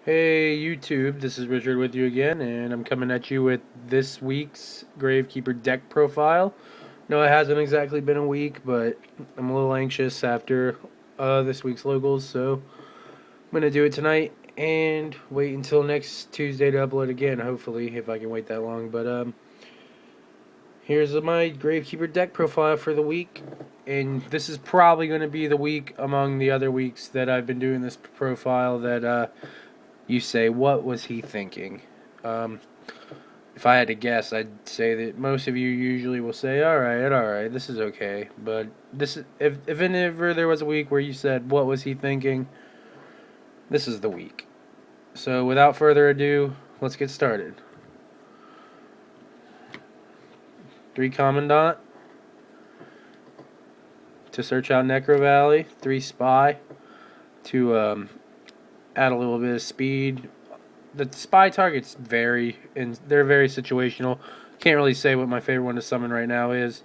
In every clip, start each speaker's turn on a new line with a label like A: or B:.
A: Hey YouTube, this is Richard with you again, and I'm coming at you with this week's Gravekeeper deck profile. No, it hasn't exactly been a week, but I'm a little anxious after this week's locals, so I'm going to do it tonight and wait until next Tuesday to upload again, hopefully, if I can wait that long. But here's my Gravekeeper deck profile for the week, and this is probably going to be the week among the other weeks that I've been doing this profile that you say, what was he thinking? If I had to guess, I'd say that most of you usually will say, all right, this is okay. But this is, if ever there was a week where you said, what was he thinking? This is the week. So without further ado, let's get started. 3 Commandant to search out Necro Valley. 3 Spy to add a little bit of speed. The spy targets vary, and they're very situational. Can't really say what my favorite one to summon right now is,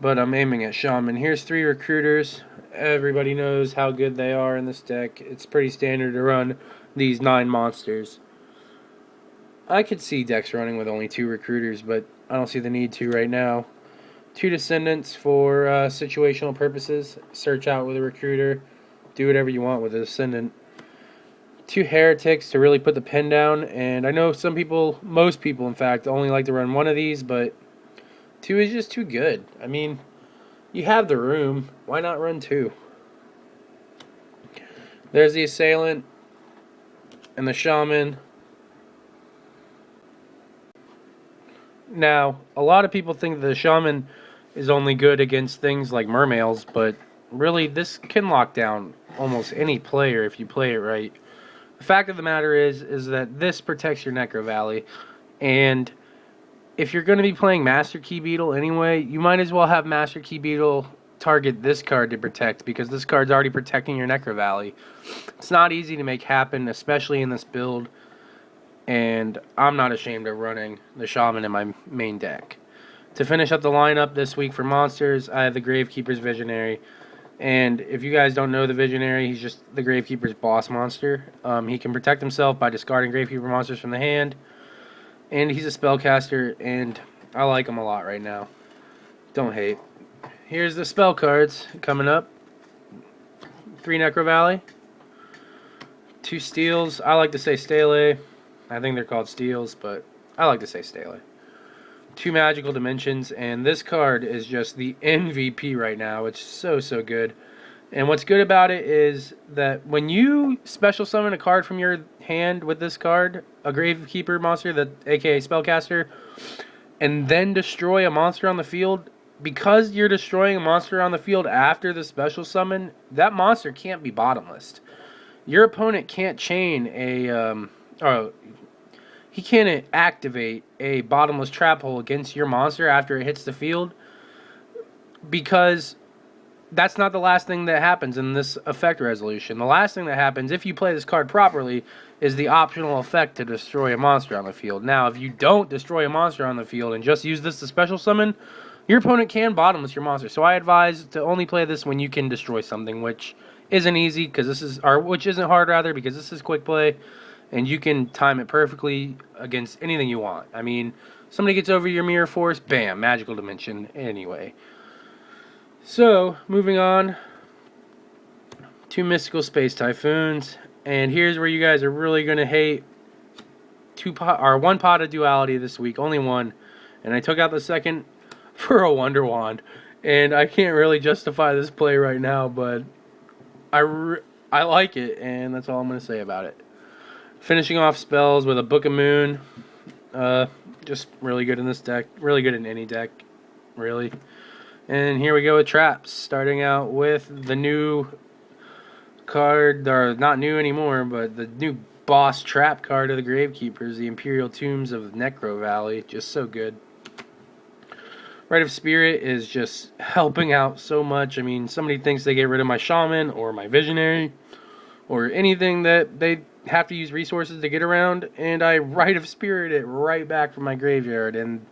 A: but I'm aiming at Shaman. Here's 3 recruiters. Everybody knows how good they are in this deck. It's pretty standard to run these 9 monsters. I could see decks running with only 2 recruiters, but I don't see the need to right now. 2 Descendants for situational purposes. Search out with a recruiter. Do whatever you want with a Descendant. 2 Heretics to really put the pin down, and I know some people, most people in fact, only like to run one of these, but 2 is just too good. I mean, you have the room, why not run 2? There's the Assailant and the Shaman. Now, a lot of people think the Shaman is only good against things like mermails, but really this can lock down almost any player if you play it right. The fact of the matter is that this protects your Necro Valley, and if you're going to be playing Master Key Beetle anyway, you might as well have Master Key Beetle target this card to protect, because this card's already protecting your Necro Valley. It's not easy to make happen, especially in this build, and I'm not ashamed of running the Shaman in my main deck. To finish up the lineup this week for monsters, I have the Gravekeeper's Visionary. And if you guys don't know the Visionary, he's just the Gravekeeper's boss monster. He can protect himself by discarding Gravekeeper monsters from the hand. And he's a spellcaster, and I like him a lot right now. Don't hate. Here's the spell cards coming up. 3 Necro Valley. 2 Steels. I like to say Stele. I think they're called Steels, but I like to say Stele. 2 Magical Dimensions, and this card is just the MVP right now. It's so good. And what's good about it is that when you special summon a card from your hand with this card, a Gravekeeper monster, aka Spellcaster, and then destroy a monster on the field, because you're destroying a monster on the field after the special summon, that monster can't be bottomless. Your opponent can't chain he can't activate a bottomless trap hole against your monster after it hits the field, because that's not the last thing that happens in this effect resolution. The last thing that happens, if you play this card properly, is the optional effect to destroy a monster on the field. Now, if you don't destroy a monster on the field and just use this to special summon, your opponent can bottomless your monster. So I advise to only play this when you can destroy something, which isn't easy, which isn't hard rather, because this is quick play. And you can time it perfectly against anything you want. I mean, somebody gets over your Mirror Force, bam, Magical Dimension anyway. So, moving on. 2 Mystical Space Typhoons. And here's where you guys are really going to hate 1 pot of Duality this week. Only 1. And I took out the second for a Wonder Wand. And I can't really justify this play right now, but I like it, and that's all I'm going to say about it. Finishing off spells with a Book of Moon. Just really good in this deck. Really good in any deck, really. And here we go with traps. Starting out with the new card, or not new anymore, but the new boss trap card of the Gravekeepers, the Imperial Tombs of Necro Valley. Just so good. Rite of Spirit is just helping out so much. I mean, somebody thinks they get rid of my Shaman or my Visionary or anything that they have to use resources to get around, and I Rite of Spirit it right back from my graveyard. And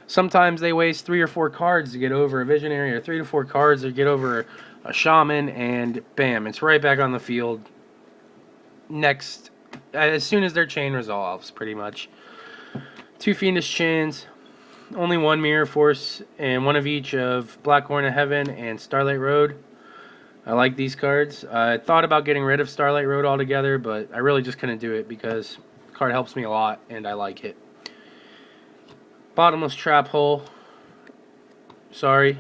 A: sometimes they waste 3 or 4 cards to get over a Visionary, or 3 to 4 cards to get over a Shaman, and bam, it's right back on the field next as soon as their chain resolves, pretty much. 2 Fiendish Chains, only 1 Mirror Force, and 1 of each of Black Horn of Heaven and Starlight Road. I like these cards. I thought about getting rid of Starlight Road altogether, but I really just couldn't do it because the card helps me a lot, and I like it. Bottomless Trap Hole. Sorry.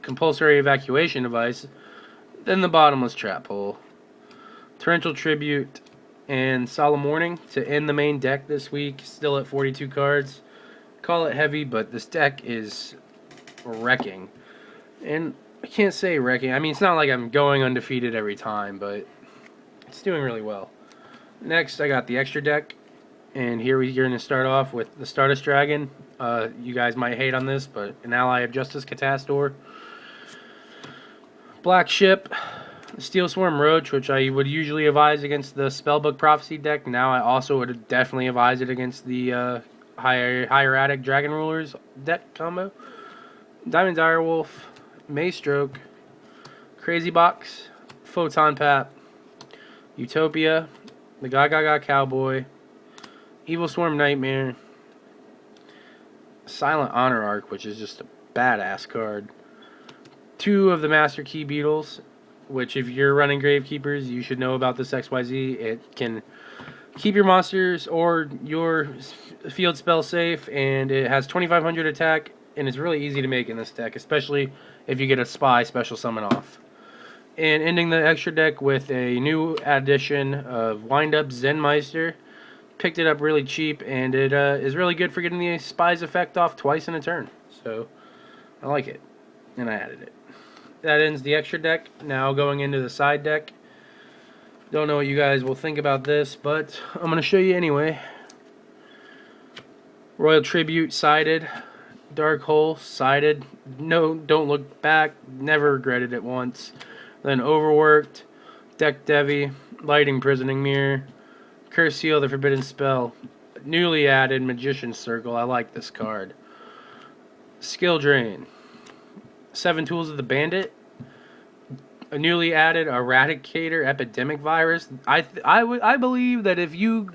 A: Compulsory Evacuation Device. Then the Bottomless Trap Hole. Torrential Tribute and Solemn Warning to end the main deck this week. Still at 42 cards. Call it heavy, but this deck is wrecking. And I can't say wrecking. I mean, it's not like I'm going undefeated every time, but it's doing really well. Next, I got the extra deck. And here we're going to start off with the Stardust Dragon. You guys might hate on this, but an ally of Justice Catastor. Black Ship. Steel Swarm Roach, which I would usually advise against the Spellbook Prophecy deck. Now I also would definitely advise it against the Hieratic Dragon Rulers deck combo. Diamond Direwolf. Maystroke, Crazy Box, Photon Pap, Utopia, the Gaga Cowboy, Evil Swarm Nightmare, Silent Honor Arc, which is just a badass card. 2 of the Master Key Beetles, which if you're running Gravekeepers, you should know about this XYZ. It can keep your monsters or your field spell safe, and it has 2500 attack, and it's really easy to make in this deck, especially if you get a Spy special summon off. And ending the extra deck with a new addition of Wind Up Zenmeister. Picked it up really cheap, and it is really good for getting the Spy's effect off twice in a turn. So, I like it. And I added it. That ends the extra deck. Now going into the side deck. Don't know what you guys will think about this, but I'm going to show you anyway. Royal Tribute sided. Dark Hole sided. No, don't look back. Never regretted it once. Then Overworked. Deck Devi. Lighting Prisoning Mirror. Curse Seal, the Forbidden Spell. Newly added Magician's Circle. I like this card. Skill Drain. 7 Tools of the Bandit. A newly added Eradicator Epidemic Virus. I believe that if you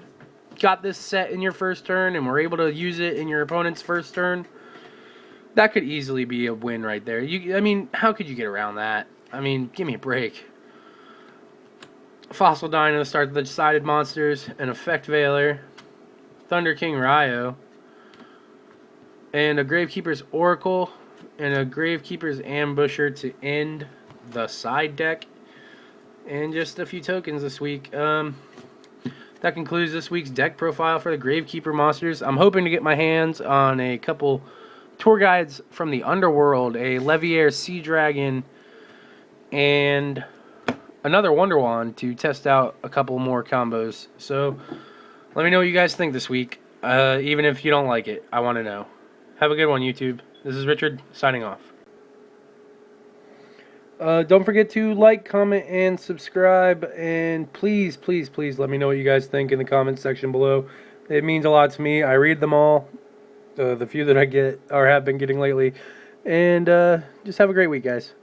A: got this set in your first turn and were able to use it in your opponent's first turn, that could easily be a win right there. I mean, how could you get around that? I mean, give me a break. Fossil Dino, start the decided monsters, an Effect Veiler, Thunder King Ryo, and a Gravekeeper's Oracle, and a Gravekeeper's Ambusher to end the side deck, and just a few tokens this week. That concludes this week's deck profile for the Gravekeeper monsters. I'm hoping to get my hands on a couple tour guides from the Underworld, a Leviair Sea Dragon, and another Wonder Wand to test out a couple more combos. So, let me know what you guys think this week. Even if you don't like it, I want to know. Have a good one, YouTube. This is Richard, signing off. Don't forget to like, comment, and subscribe. And please, please, please let me know what you guys think in the comment section below. It means a lot to me. I read them all. The few that I get or have been getting lately. And just have a great week, guys.